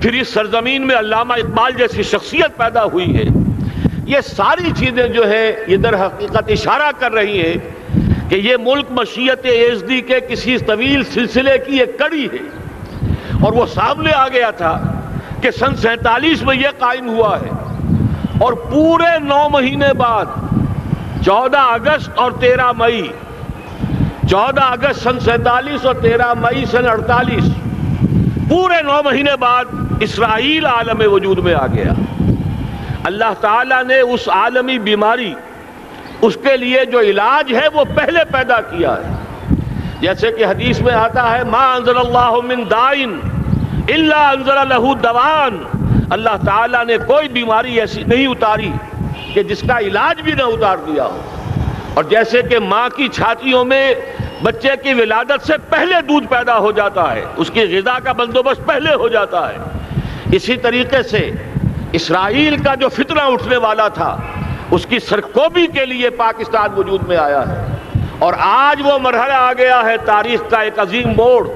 پھر اس سرزمین میں علامہ اقبال جیسی شخصیت پیدا ہوئی ہے. یہ ساری چیزیں جو ہے یہ در حقیقت اشارہ کر رہی ہیں کہ یہ ملک مشیت ایزدی کے کسی طویل سلسلے کی ایک کڑی ہے. اور وہ سامنے آ گیا تھا کہ سن 47 میں یہ قائم ہوا ہے، اور پورے 9 مہینے بعد 14 اگست اور 13 مئی، 14 اگست سن 47 اور 13 مئی سن 48، پورے 9 مہینے بعد اسرائیل عالم وجود میں آ گیا. اللہ تعالیٰ نے اس عالمی بیماری، اس کے لیے جو علاج ہے وہ پہلے پیدا کیا ہے. جیسے کہ حدیث میں آتا ہے ما انزل اللہ من دائن الا انزل له دوان، اللہ تعالیٰ نے کوئی بیماری ایسی نہیں اتاری کہ جس کا علاج بھی نہ اتار دیا ہو. اور جیسے کہ ماں کی چھاتیوں میں بچے کی ولادت سے پہلے دودھ پیدا ہو جاتا ہے، اس کی غذا کا بندوبست پہلے ہو جاتا ہے، اسی طریقے سے اسرائیل کا جو فتنہ اٹھنے والا تھا اس کی سرکوبی کے لیے پاکستان وجود میں آیا ہے. اور آج وہ مرحلہ آ گیا ہے تاریخ کا ایک عظیم موڑ.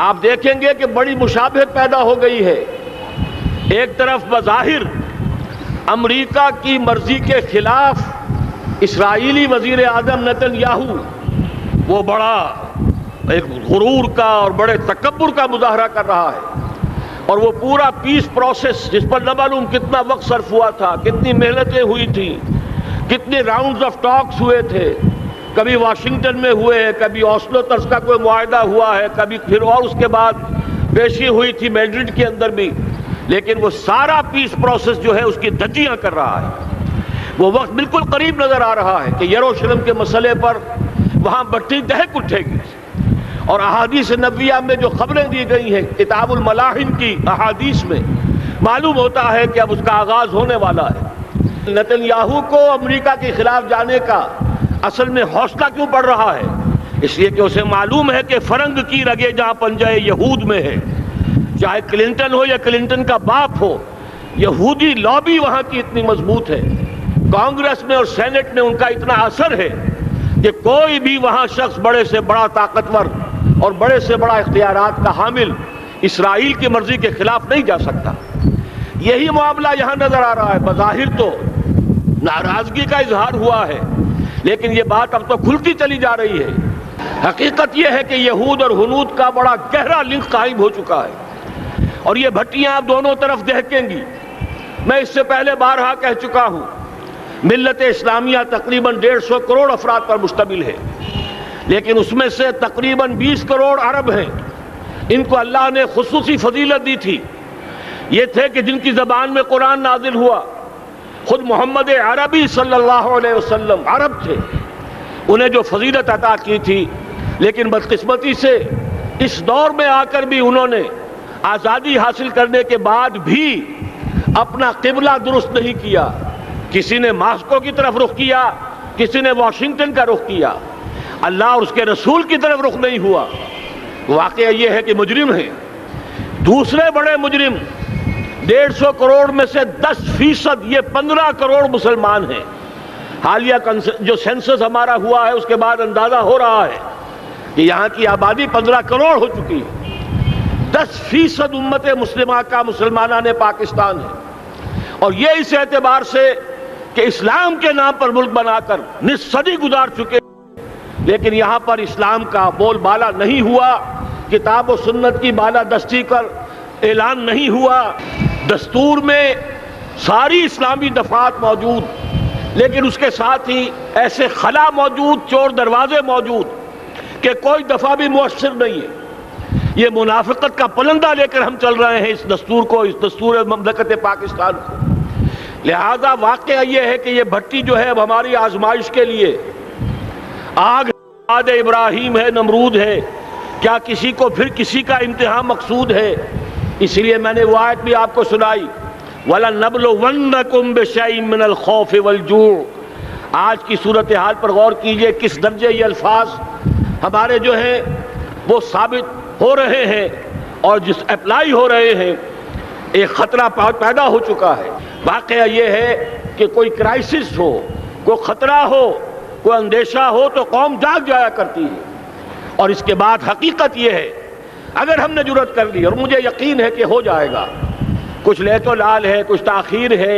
آپ دیکھیں گے کہ بڑی مشابہت پیدا ہو گئی ہے. ایک طرف بظاہر امریکہ کی مرضی کے خلاف اسرائیلی وزیر اعظم نیتن یاہو وہ بڑا ایک غرور کا اور بڑے تکبر کا مظاہرہ کر رہا ہے، اور وہ پورا پیس پروسیس جس پر نہ معلوم کتنا وقت صرف ہوا تھا، کتنی محنتیں ہوئی تھیں، کتنے راؤنڈز آف ٹاکس ہوئے تھے، کبھی واشنگٹن میں ہوئے ہیں، کبھی اوسلو طرز کا کوئی معاہدہ ہوا ہے، کبھی پھر اور اس کے بعد پیشی ہوئی تھی میڈرڈ کے اندر بھی، لیکن وہ سارا پیس پروسیس جو ہے اس کی دھجیاں کر رہا ہے. وہ وقت بالکل قریب نظر آ رہا ہے کہ یروشلم کے مسئلے پر وہاں بٹی دہک اٹھے گی. اور احادیث نبویہ میں جو خبریں دی گئی ہیں کتاب الملاحم کی احادیث میں معلوم ہوتا ہے کہ اب اس کا آغاز ہونے والا ہے. نیتن یاہو کو امریکہ کے خلاف جانے کا اصل میں حوصلہ کیوں پڑ رہا ہے؟ اس لیے کہ اسے معلوم ہے کہ فرنگ کی رگیں جہاں پنجہ یہود میں ہے، چاہے کلنٹن ہو یا کلنٹن کا باپ ہو، یہودی لابی وہاں کی اتنی مضبوط ہے، کانگریس میں اور سینٹ میں ان کا اتنا اثر ہے کہ کوئی بھی وہاں شخص بڑے سے بڑا طاقتور اور بڑے سے بڑا اختیارات کا حامل اسرائیل کی مرضی کے خلاف نہیں جا سکتا. یہی معاملہ یہاں نظر آ رہا ہے. بظاہر تو ناراضگی کا اظہار ہوا ہے، لیکن یہ بات اب تو کھلتی چلی جا رہی ہے. حقیقت یہ ہے کہ یہود اور ہنود کا بڑا گہرا لنک قائم ہو چکا ہے، اور یہ بھٹیاں اب دونوں طرف دہکیں گی. میں اس سے پہلے بارہا کہہ چکا ہوں، ملت اسلامیہ تقریباً 150 کروڑ افراد پر مشتمل ہے، لیکن اس میں سے تقریباً 20 کروڑ عرب ہیں. ان کو اللہ نے خصوصی فضیلت دی تھی. یہ تھے کہ جن کی زبان میں قرآن نازل ہوا، خود محمد عربی صلی اللہ علیہ وسلم عرب تھے، انہیں جو فضیلت عطا کی تھی. لیکن بدقسمتی سے اس دور میں آ کر بھی انہوں نے آزادی حاصل کرنے کے بعد بھی اپنا قبلہ درست نہیں کیا. کسی نے ماسکو کی طرف رخ کیا، کسی نے واشنگٹن کا رخ کیا، اللہ اور اس کے رسول کی طرف رخ نہیں ہوا. واقعہ یہ ہے کہ مجرم ہیں. دوسرے بڑے مجرم 150 کروڑ میں سے 10% یہ 15 کروڑ مسلمان ہیں. حالیہ جو سینسس ہمارا ہوا ہے اس کے بعد اندازہ ہو رہا ہے کہ یہاں کی آبادی 15 کروڑ ہو چکی ہے. 10% امت مسلمہ کا مسلمانان پاکستان ہے. اور یہ اس اعتبار سے کہ اسلام کے نام پر ملک بنا کر نصف صدی گزار چکے، لیکن یہاں پر اسلام کا بول بالا نہیں ہوا، کتاب و سنت کی بالا دستی کر اعلان نہیں ہوا. دستور میں ساری اسلامی دفعات موجود، لیکن اس کے ساتھ ہی ایسے خلا موجود، چور دروازے موجود کہ کوئی دفعہ بھی مؤثر نہیں ہے. یہ منافقت کا پلندہ لے کر ہم چل رہے ہیں اس دستور کو، اس دستور مملکت پاکستان کو. لہذا واقعہ یہ ہے کہ یہ بھٹی جو ہے اب ہماری آزمائش کے لیے آگ آد ابراہیم ہے، نمرود ہے. کیا کسی کو پھر کسی کا امتحان مقصود ہے؟ اس لیے میں نے وہ آیت بھی آپ کو سنائی، وَلَنَبْلُوَنَّكُمْ بِشَيْءٍ مِّنَ الْخَوْفِ وَالْجُوعِ. آج کی صورتحال پر غور کیجئے، کس درجے یہ الفاظ ہمارے جو ہیں وہ ثابت ہو رہے ہیں اور جس اپلائی ہو رہے ہیں. ایک خطرہ پیدا ہو چکا ہے. واقعہ یہ ہے کہ کوئی کرائسس ہو، کوئی خطرہ ہو، کوئی اندیشہ ہو تو قوم جاگ جایا کرتی ہے. اور اس کے بعد حقیقت یہ ہے اگر ہم نے جرأت کر لی، اور مجھے یقین ہے کہ ہو جائے گا، کچھ لیت و لال ہے، کچھ تاخیر ہے،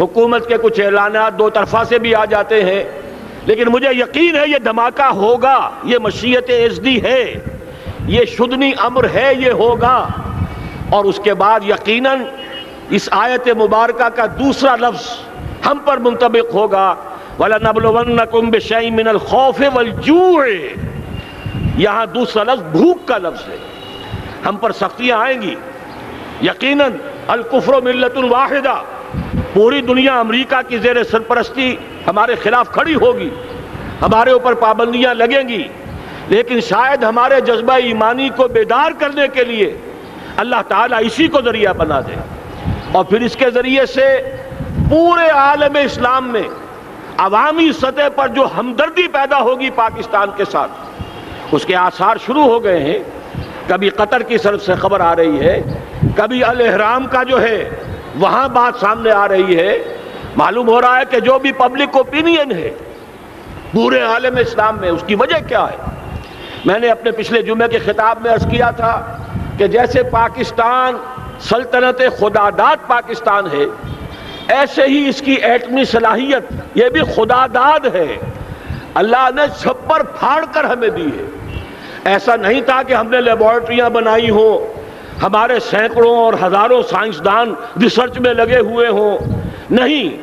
حکومت کے کچھ اعلانات دو طرفہ سے بھی آ جاتے ہیں، لیکن مجھے یقین ہے یہ دھماکہ ہوگا، یہ مشیت ازدی ہے، یہ شدنی امر ہے، یہ ہوگا۔ اور اس کے بعد یقیناً اس آیت مبارکہ کا دوسرا لفظ ہم پر منطبق ہوگا، وَلَنَبْلُوَنَّكُمْ بِشَيْءٍ مِّنَ الْخَوْفِ وَالْجُوعِ۔ یہاں دوسرا لفظ بھوک کا لفظ ہے، ہم پر سختیاں آئیں گی یقیناً۔ الکفر ملت واحدہ، پوری دنیا امریکہ کی زیر سرپرستی ہمارے خلاف کھڑی ہوگی، ہمارے اوپر پابندیاں لگیں گی، لیکن شاید ہمارے جذبہ ایمانی کو بیدار کرنے کے لیے اللہ تعالیٰ اسی کو ذریعہ بنا دے، اور پھر اس کے ذریعے سے پورے عالم اسلام میں عوامی سطح پر جو ہمدردی پیدا ہوگی پاکستان کے ساتھ، اس کے آثار شروع ہو گئے ہیں۔ کبھی قطر کی طرف سے خبر آ رہی ہے، کبھی الاحرام کا جو ہے وہاں بات سامنے آ رہی ہے۔ معلوم ہو رہا ہے کہ جو بھی پبلک اوپینین ہے پورے عالم اسلام میں، اس کی وجہ کیا ہے؟ میں نے اپنے پچھلے جمعے کے خطاب میں عرض کیا تھا کہ جیسے پاکستان سلطنت خداداد پاکستان ہے، ایسے ہی اس کی ایٹمی صلاحیت یہ بھی خداداد ہے، اللہ نے چھپر پھاڑ کر ہمیں دی ہے۔ ایسا نہیں تھا کہ ہم نے لیبارٹریاں بنائی ہوں، ہمارے سینکڑوں اور ہزاروں سائنسدان ریسرچ میں لگے ہوئے ہوں، نہیں،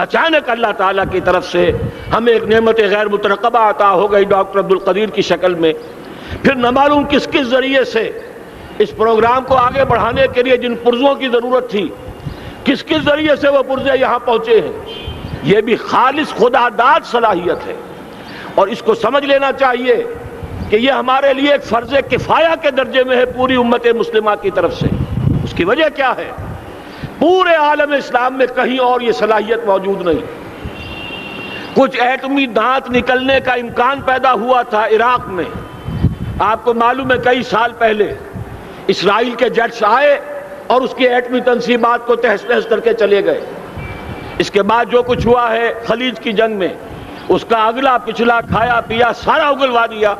اچانک اللہ تعالیٰ کی طرف سے ہمیں ایک نعمت غیر مترقبہ عطا ہو گئی ڈاکٹر عبدالقدیر کی شکل میں۔ پھر نہ معلوم کس کس ذریعے سے اس پروگرام کو آگے بڑھانے کے لیے جن پرزوں کی ضرورت تھی، کس کس ذریعے سے وہ پرزے یہاں پہنچے ہیں۔ یہ بھی خالص خداداد صلاحیت ہے، اور اس کو سمجھ لینا چاہیے کہ یہ ہمارے لیے ایک فرض کفایہ کے درجے میں ہے پوری امت مسلمہ کی طرف سے۔ اس کی وجہ کیا ہے؟ پورے عالم اسلام میں کہیں اور یہ صلاحیت موجود نہیں۔ کچھ ایٹمی دانت نکلنے کا امکان پیدا ہوا تھا عراق میں، آپ کو معلوم ہے کئی سال پہلے اسرائیل کے جیٹس آئے اور اس کی ایٹمی تنصیبات کو تہس نہس کر کے چلے گئے۔ اس کے بعد جو کچھ ہوا ہے خلیج کی جنگ میں، اس کا اگلا پچھلا کھایا پیا سارا اگلوا دیا،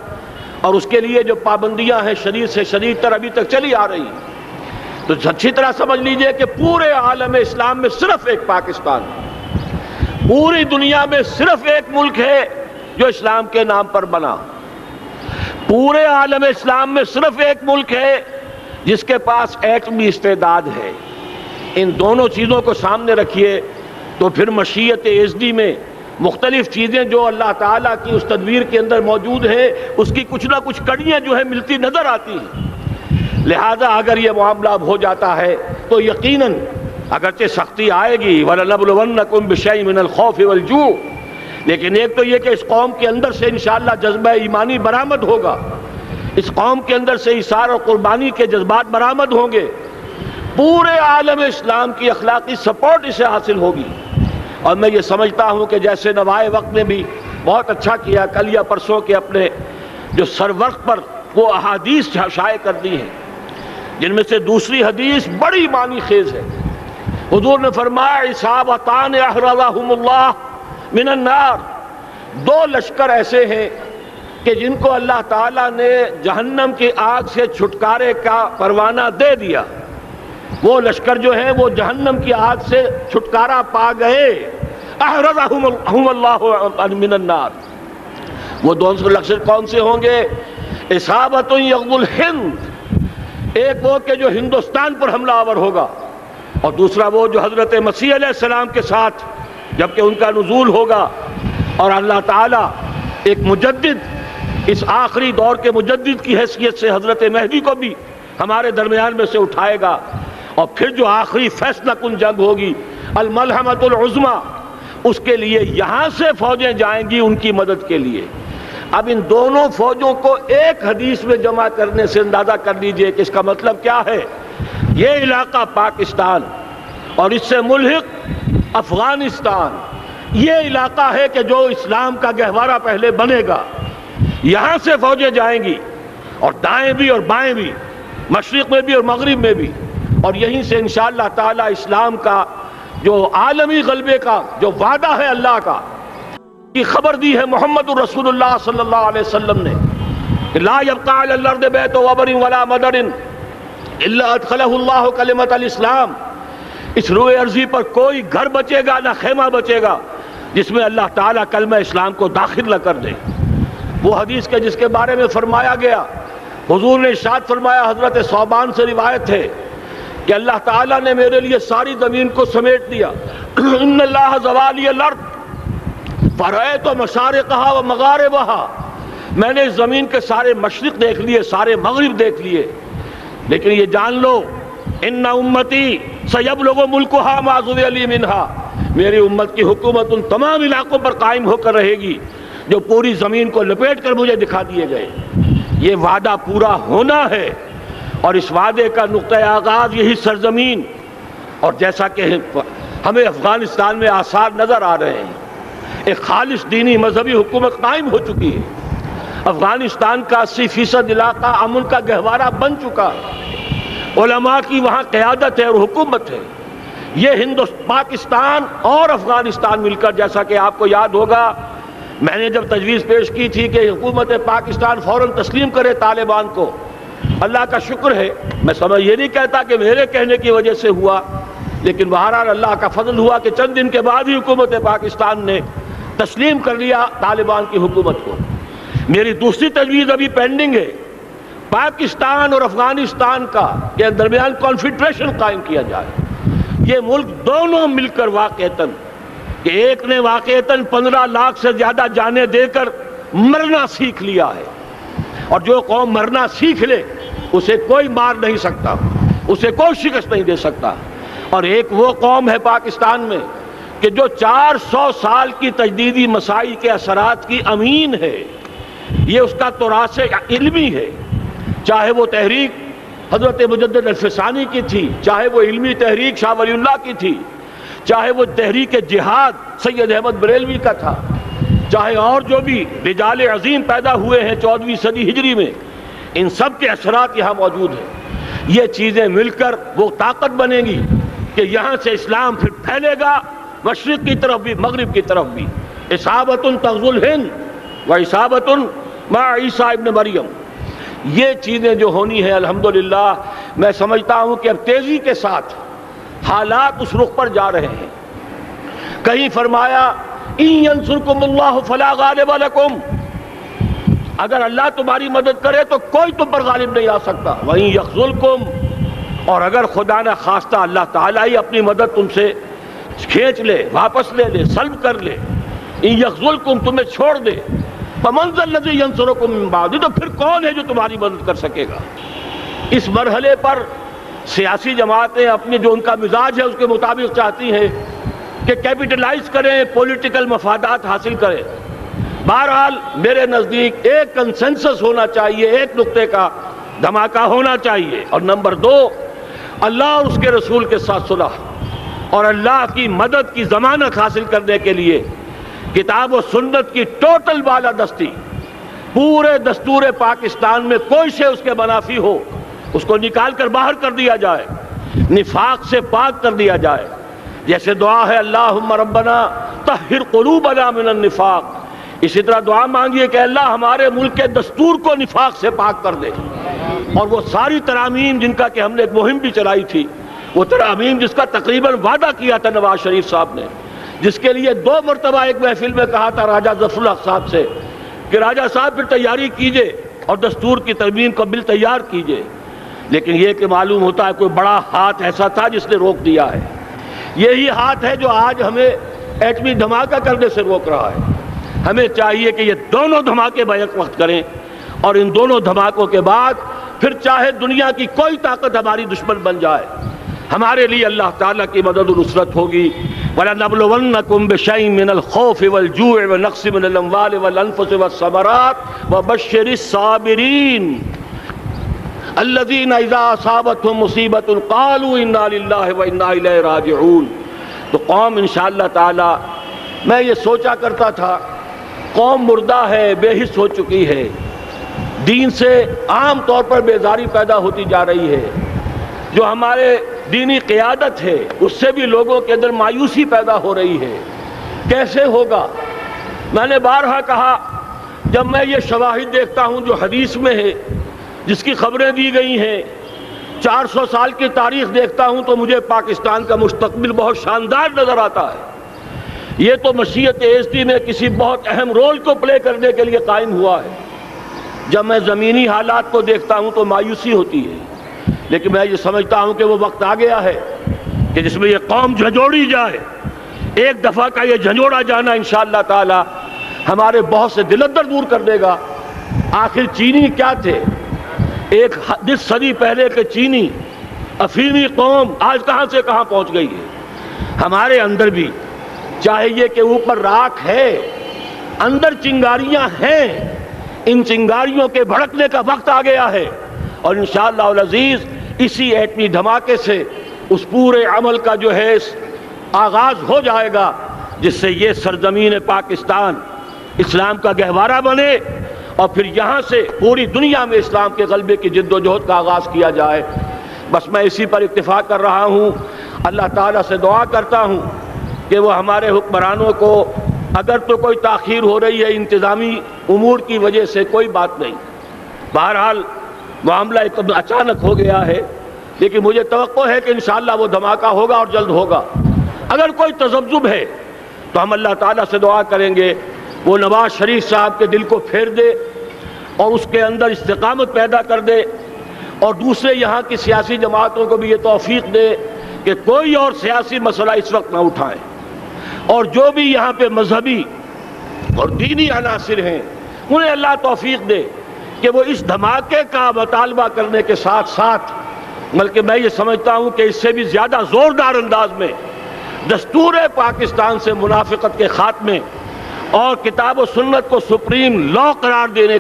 اور اس کے لیے جو پابندیاں ہیں شدید سے شدید تر ابھی تک چلی آ رہی ہیں۔ تو اچھی طرح سمجھ لیجئے کہ پورے عالم اسلام میں صرف ایک پاکستان، پوری دنیا میں صرف ایک ملک ہے جو اسلام کے نام پر بنا، پورے عالم اسلام میں صرف ایک ملک ہے جس کے پاس ایٹمی استعداد ہے۔ ان دونوں چیزوں کو سامنے رکھیے تو پھر مشیت ازدی میں مختلف چیزیں جو اللہ تعالیٰ کی اس تدبیر کے اندر موجود ہیں، اس کی کچھ نہ کچھ کڑیاں جو ہے ملتی نظر آتی ہیں۔ لہذا اگر یہ معاملہ ہو جاتا ہے تو یقیناً اگرچہ سختی آئے گی، وَلَنَبْلُوَنَّكُمْ بِشَيْءٍ مِّنَ الْخَوْفِ وَالْجُوعِ، لیکن ایک تو یہ کہ اس قوم کے اندر سے انشاءاللہ جذبہ ایمانی برآمد ہوگا، اس قوم کے اندر سے ایثار اور قربانی کے جذبات برآمد ہوں گے، پورے عالم اسلام کی اخلاقی سپورٹ اسے حاصل ہوگی۔ اور میں یہ سمجھتا ہوں کہ جیسے نوائے وقت نے بھی بہت اچھا کیا، کل یا پرسوں کے اپنے جو سرورق پر وہ احادیث شائع کر دی ہیں، جن میں سے دوسری حدیث بڑی معنی خیز ہے۔ حضور نے فرمایا اصابتان احرزہم اللہ من النار، دو لشکر ایسے ہیں کہ جن کو اللہ تعالیٰ نے جہنم کی آگ سے چھٹکارے کا پروانہ دے دیا۔ وہ لشکر جو ہیں وہ جہنم کی آگ سے چھٹکارا پا گئے، احرزہم اللہ من النار۔ وہ دونوں لشکر کون سے ہوں گے؟ اصابت یغزو الہند، ایک وہ کہ جو ہندوستان پر حملہ آور ہوگا، اور دوسرا وہ جو حضرت مسیح علیہ السلام کے ساتھ جبکہ ان کا نزول ہوگا، اور اللہ تعالیٰ ایک مجدد، اس آخری دور کے مجدد کی حیثیت سے حضرت مہدی کو بھی ہمارے درمیان میں سے اٹھائے گا، اور پھر جو آخری فیصلہ کن جنگ ہوگی الملحمۃ العظمیٰ، اس کے لیے یہاں سے فوجیں جائیں گی ان کی مدد کے لیے۔ اب ان دونوں فوجوں کو ایک حدیث میں جمع کرنے سے اندازہ کر لیجئے کہ اس کا مطلب کیا ہے۔ یہ علاقہ پاکستان اور اس سے ملحق افغانستان، یہ علاقہ ہے کہ جو اسلام کا گہوارہ پہلے بنے گا، یہاں سے فوجیں جائیں گی، اور دائیں بھی اور بائیں بھی، مشرق میں بھی اور مغرب میں بھی، اور یہیں سے انشاءاللہ تعالی اسلام کا جو عالمی غلبے کا جو وعدہ ہے اللہ کا، کی خبر دی ہے محمد الرسول اللہ صلی اللہ علیہ وسلم نے لا يبقى على الارض بیت وبر ولا مدر الا ادخلہ اللہ کلمۃ الاسلام، اس روئے ارضی پر کوئی گھر بچے گا نہ خیمہ بچے گا جس میں اللہ تعالیٰ کلمہ اسلام کو داخل نہ کر دے۔ وہ حدیث کے جس کے بارے میں فرمایا گیا، حضور نے ارشاد فرمایا، حضرت ثوبان سے روایت ہے کہ اللہ تعالیٰ نے میرے لیے ساری زمین کو سمیٹ دیا۔ ان اللہ زوالی الارض فرأیت مشارقہا و مغاربہا، میں نے اس زمین کے سارے مشرق دیکھ لیے، سارے مغرب دیکھ لیے، لیکن یہ جان لو ان امتی سیبلغ ملکہا ما ذرئ لی منہا، میری امت کی حکومت ان تمام علاقوں پر قائم ہو کر رہے گی جو پوری زمین کو لپیٹ کر مجھے دکھا دیے گئے۔ یہ وعدہ پورا ہونا ہے، اور اس وعدے کا نقطۂ آغاز یہی سرزمین، اور جیسا کہ ہمیں افغانستان میں آثار نظر آ رہے ہیں، ایک خالص دینی مذہبی حکومت قائم ہو چکی ہے۔ افغانستان کا 80% علاقہ امن کا گہوارہ بن چکا ہے، علماء کی وہاں قیادت ہے اور حکومت ہے۔ یہ پاکستان اور افغانستان مل کر، جیسا کہ آپ کو یاد ہوگا میں نے جب تجویز پیش کی تھی کہ حکومت پاکستان فوراً تسلیم کرے طالبان کو، اللہ کا شکر ہے، میں یہ نہیں کہتا کہ میرے کہنے کی وجہ سے ہوا، لیکن بہرحال اللہ کا فضل ہوا کہ چند دن کے بعد ہی حکومت پاکستان نے تسلیم کر لیا طالبان کی حکومت کو۔ میری دوسری تجویز ابھی پینڈنگ ہے، پاکستان اور افغانستان کا کے درمیان کانفیڈریشن قائم کیا جائے۔ یہ ملک دونوں مل کر واقعتاً، کہ ایک نے واقعتاً 15 لاکھ سے زیادہ جانیں دے کر مرنا سیکھ لیا ہے، اور جو قوم مرنا سیکھ لے اسے کوئی مار نہیں سکتا، اسے کوئی شکست نہیں دے سکتا، اور ایک وہ قوم ہے پاکستان میں کہ جو 400 سال کی تجدیدی مساعی کے اثرات کی امین ہے، یہ اس کا تراث علمی ہے، چاہے وہ تحریک حضرت مجدد الفسانی کی تھی، چاہے وہ علمی تحریک شاہ ولی اللہ کی تھی، چاہے وہ تحریک جہاد سید احمد بریلوی کا تھا، چاہے اور جو بھی رجال عظیم پیدا ہوئے ہیں 14ویں صدی ہجری میں، ان سب کے اثرات یہاں موجود ہیں۔ یہ چیزیں مل کر وہ طاقت بنے گی کہ یہاں سے اسلام پھر پھیلے گا، مشرق کی طرف بھی مغرب کی طرف بھی۔ اصابۃ تغزو الہند و اصابۃ مع عیسیٰ ابن مریم، یہ چیزیں جو ہونی ہیں الحمدللہ میں سمجھتا ہوں کہ اب تیزی کے ساتھ حالات اس رخ پر جا رہے ہیں۔ کہیں فرمایا ان ینصرکم اللہ فلا غالب لکم، اگر اللہ تمہاری مدد کرے تو کوئی تم پر غالب نہیں آ سکتا، وَإِن یخذلکم، اور اگر خدا نہ خواستہ اللہ تعالیٰ ہی اپنی مدد تم سے کھینچ لے، واپس لے لے، سلب کر لے، ان یخذلکم، تمہیں چھوڑ دے، فَمَنْ ذَا الَّذِي يَنصُرُكُم مِّن بَعْدِهِ، تو پھر کون ہے جو تمہاری مدد کر سکے گا؟ اس مرحلے پر سیاسی جماعتیں اپنے جو ان کا مزاج ہے اس کے مطابق چاہتی ہیں کہ کیپٹلائز کریں، پولیٹیکل مفادات حاصل کریں۔ بہرحال میرے نزدیک ایک کنسنسس ہونا چاہیے، ایک نقطے کا دھماکہ ہونا چاہیے، اور نمبر 2 اللہ اور اس کے رسول کے ساتھ صلح، اور اللہ کی مدد کی ضمانت حاصل کرنے کے لیے کتاب و سنت کی ٹوٹل بالادستی، پورے دستور پاکستان میں کوئی شے اس کے منافی ہو اس کو نکال کر باہر کر دیا جائے، نفاق سے پاک کر دیا جائے۔ جیسے دعا ہے اللہم ربنا طہر قلوبنا من النفاق، اسی طرح دعا مانگیے کہ اللہ ہمارے ملک کے دستور کو نفاق سے پاک کر دے۔ اور وہ ساری ترامیم جن کا کہ ہم نے ایک مہم بھی چلائی تھی، وہ ترامیم جس کا تقریباً وعدہ کیا تھا نواز شریف صاحب نے، جس کے لیے 2 مرتبہ ایک محفل میں کہا تھا راجہ ظفر الحق صاحب سے کہ راجہ صاحب پھر تیاری کیجئے اور دستور کی ترمیم کا بل تیار کیجئے، لیکن یہ کہ معلوم ہوتا ہے کوئی بڑا ہاتھ ایسا تھا جس نے روک دیا ہے۔ یہی ہاتھ ہے جو آج ہمیں ایٹمی دھماکہ کرنے سے روک رہا ہے۔ ہمیں چاہیے کہ یہ دونوں دھماکے بیک وقت کریں، اور ان دونوں دھماکوں کے بعد پھر چاہے دنیا کی کوئی طاقت ہماری دشمن بن جائے، ہمارے لیے اللہ تعالیٰ کی مدد و نصرت ہوگی۔ وَلَنَبْلُوَنَّكُمْ بِشَيْءٍ مِّنَ الْخَوْفِ وَالْجُوعِ وَنَقْصٍ مِّنَ الْأَمْوَالِ وَالْأَنفُسِ وَالثَّمَرَاتِ وَبَشِّرِ الصَّابِرِينَ الَّذِينَ إِذَا أَصَابَتْهُمْ مُصِيبَةٌ قَالُوا إِنَّا لِلَّهِ وَإِنَّا إِلَيْهِ رَاجِعُونَ۔ تو قوم انشاءاللہ تعالی، میں یہ سوچا کرتا تھا قوم مردہ ہے، بے حس ہو چکی ہے، دین سے عام طور پر بیزاری پیدا ہوتی جا رہی ہے، جو ہمارے دینی قیادت ہے اس سے بھی لوگوں کے اندر مایوسی پیدا ہو رہی ہے، کیسے ہوگا؟ میں نے بارہا کہا جب میں یہ شواہد دیکھتا ہوں جو حدیث میں ہے، جس کی خبریں دی گئی ہیں، 400 سال کی تاریخ دیکھتا ہوں، تو مجھے پاکستان کا مستقبل بہت شاندار نظر آتا ہے۔ یہ تو مشیت ایزدی میں کسی بہت اہم رول کو پلے کرنے کے لیے قائم ہوا ہے۔ جب میں زمینی حالات کو دیکھتا ہوں تو مایوسی ہوتی ہے، لیکن میں یہ سمجھتا ہوں کہ وہ وقت آ گیا ہے کہ جس میں یہ قوم جھنجھوڑی جائے۔ ایک دفعہ کا یہ جھنجھوڑا جانا انشاءاللہ تعالی ہمارے بہت سے دل اندر دور کر دے گا۔ آخر چینی کیا تھے؟ ایک 10 صدی پہلے کے چینی افریقی قوم آج کہاں سے کہاں پہنچ گئی ہے۔ ہمارے اندر بھی چاہیے کہ اوپر راکھ ہے، اندر چنگاریاں ہیں، ان چنگاریوں کے بھڑکنے کا وقت آ گیا ہے، اور انشاءاللہ العزیز اسی ایٹمی دھماکے سے اس پورے عمل کا جو ہے آغاز ہو جائے گا، جس سے یہ سرزمین پاکستان اسلام کا گہوارہ بنے، اور پھر یہاں سے پوری دنیا میں اسلام کے غلبے کی جد و جہد کا آغاز کیا جائے۔ بس میں اسی پر اکتفا کر رہا ہوں۔ اللہ تعالیٰ سے دعا کرتا ہوں کہ وہ ہمارے حکمرانوں کو، اگر تو کوئی تاخیر ہو رہی ہے انتظامی امور کی وجہ سے، کوئی بات نہیں، بہرحال معاملہ ایک اچانک ہو گیا ہے، لیکن مجھے توقع ہے کہ انشاءاللہ وہ دھماکہ ہوگا اور جلد ہوگا۔ اگر کوئی تذبذب ہے تو ہم اللہ تعالیٰ سے دعا کریں گے وہ نواز شریف صاحب کے دل کو پھیر دے اور اس کے اندر استقامت پیدا کر دے، اور دوسرے یہاں کی سیاسی جماعتوں کو بھی یہ توفیق دے کہ کوئی اور سیاسی مسئلہ اس وقت نہ اٹھائیں، اور جو بھی یہاں پہ مذہبی اور دینی عناصر ہیں انہیں اللہ توفیق دے کہ وہ اس دھماکے کا مطالبہ کرنے کے ساتھ ساتھ، بلکہ میں یہ سمجھتا ہوں کہ اس سے بھی زیادہ زوردار انداز میں دستور پاکستان سے منافقت کے خاتمے اور کتاب و سنت کو سپریم لا قرار دینے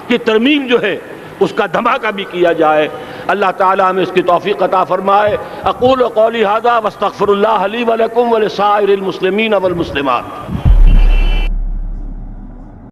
کی ترمیم جو ہے اس کا دھماکہ بھی کیا جائے۔ اللہ تعالیٰ ہمیں اس کی توفیق عطا فرمائے۔ اقول قولی ھذا واستغفر اللہ لی ولکم ولسائر المسلمین والمسلمات۔